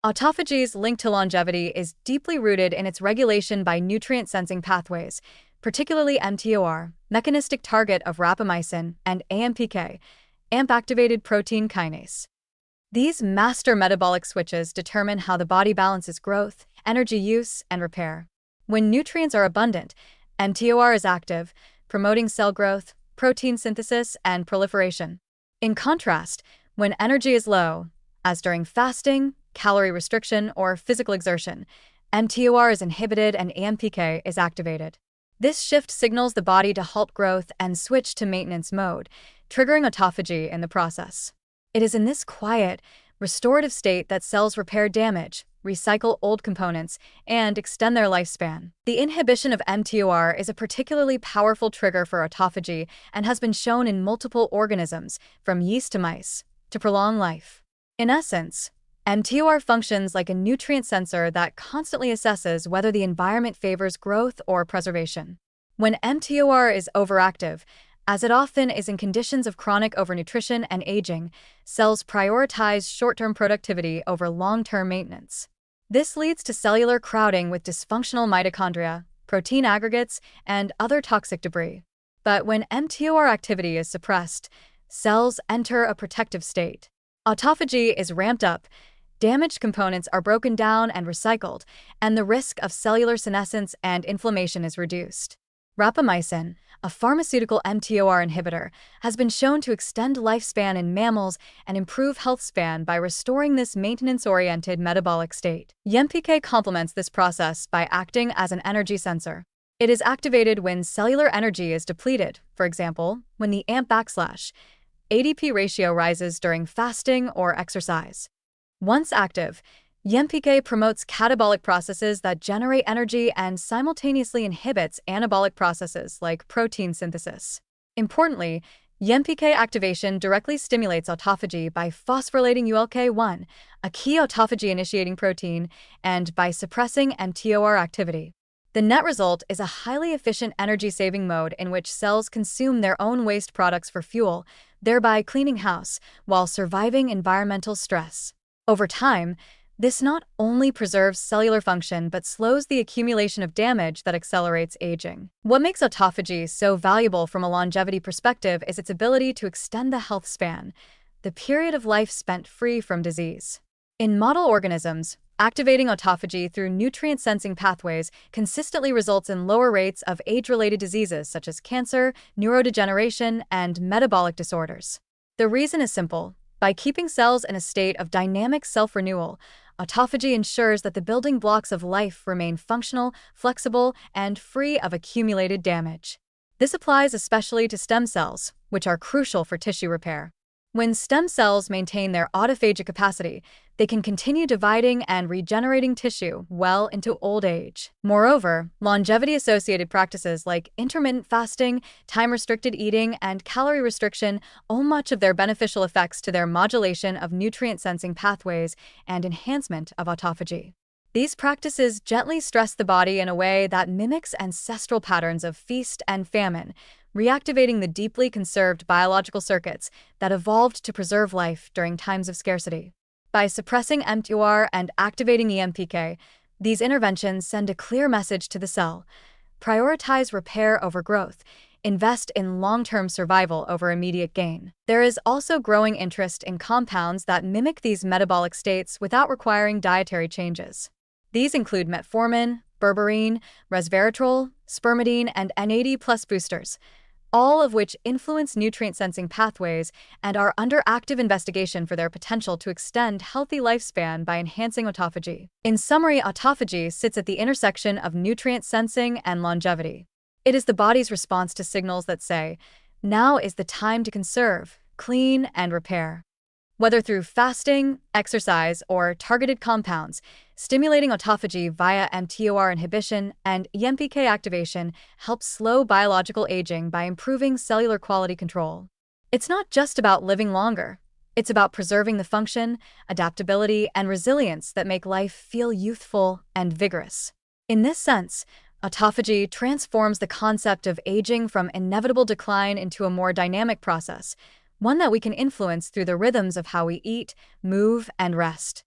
Autophagy's link to longevity is deeply rooted in its regulation by nutrient-sensing pathways, particularly mTOR, mechanistic target of rapamycin, and AMPK, AMP-activated protein kinase. These master metabolic switches determine how the body balances growth, energy use, and repair. When nutrients are abundant, mTOR is active, promoting cell growth, protein synthesis, and proliferation. In contrast, when energy is low, as during fasting, calorie restriction, or physical exertion, mTOR is inhibited and AMPK is activated. This shift signals the body to halt growth and switch to maintenance mode, triggering autophagy in the process. It is in this quiet, restorative state that cells repair damage, recycle old components, and extend their lifespan. The inhibition of mTOR is a particularly powerful trigger for autophagy and has been shown in multiple organisms, from yeast to mice, to prolong life. In essence, mTOR functions like a nutrient sensor that constantly assesses whether the environment favors growth or preservation. When mTOR is overactive, as it often is in conditions of chronic overnutrition and aging, cells prioritize short-term productivity over long-term maintenance. This leads to cellular crowding with dysfunctional mitochondria, protein aggregates, and other toxic debris. But when mTOR activity is suppressed, cells enter a protective state. Autophagy is ramped up, damaged components are broken down and recycled, and the risk of cellular senescence and inflammation is reduced. Rapamycin, a pharmaceutical mTOR inhibitor, has been shown to extend lifespan in mammals and improve health span by restoring this maintenance-oriented metabolic state. AMPK complements this process by acting as an energy sensor. It is activated when cellular energy is depleted, for example, when the AMP/ADP ratio rises during fasting or exercise. Once active, AMPK promotes catabolic processes that generate energy and simultaneously inhibits anabolic processes like protein synthesis. Importantly, AMPK activation directly stimulates autophagy by phosphorylating ULK1, a key autophagy-initiating protein, and by suppressing mTOR activity. The net result is a highly efficient energy-saving mode in which cells consume their own waste products for fuel, thereby cleaning house while surviving environmental stress. Over time, this not only preserves cellular function but slows the accumulation of damage that accelerates aging. What makes autophagy so valuable from a longevity perspective is its ability to extend the health span, the period of life spent free from disease. In model organisms, activating autophagy through nutrient-sensing pathways consistently results in lower rates of age-related diseases such as cancer, neurodegeneration, and metabolic disorders. The reason is simple. By keeping cells in a state of dynamic self-renewal, autophagy ensures that the building blocks of life remain functional, flexible, and free of accumulated damage. This applies especially to stem cells, which are crucial for tissue repair. When stem cells maintain their autophagic capacity, they can continue dividing and regenerating tissue well into old age. Moreover, longevity-associated practices like intermittent fasting, time-restricted eating, and calorie restriction owe much of their beneficial effects to their modulation of nutrient-sensing pathways and enhancement of autophagy. These practices gently stress the body in a way that mimics ancestral patterns of feast and famine, reactivating the deeply conserved biological circuits that evolved to preserve life during times of scarcity. By suppressing mTOR and activating AMPK, these interventions send a clear message to the cell: prioritize repair over growth, invest in long-term survival over immediate gain. There is also growing interest in compounds that mimic these metabolic states without requiring dietary changes. These include metformin, berberine, resveratrol, spermidine, and NAD+ boosters, all of which influence nutrient-sensing pathways and are under active investigation for their potential to extend healthy lifespan by enhancing autophagy. In summary, autophagy sits at the intersection of nutrient sensing and longevity. It is the body's response to signals that say, now is the time to conserve, clean, and repair. Whether through fasting, exercise, or targeted compounds, stimulating autophagy via mTOR inhibition and AMPK activation helps slow biological aging by improving cellular quality control. It's not just about living longer. It's about preserving the function, adaptability, and resilience that make life feel youthful and vigorous. In this sense, autophagy transforms the concept of aging from inevitable decline into a more dynamic process, one that we can influence through the rhythms of how we eat, move, and rest.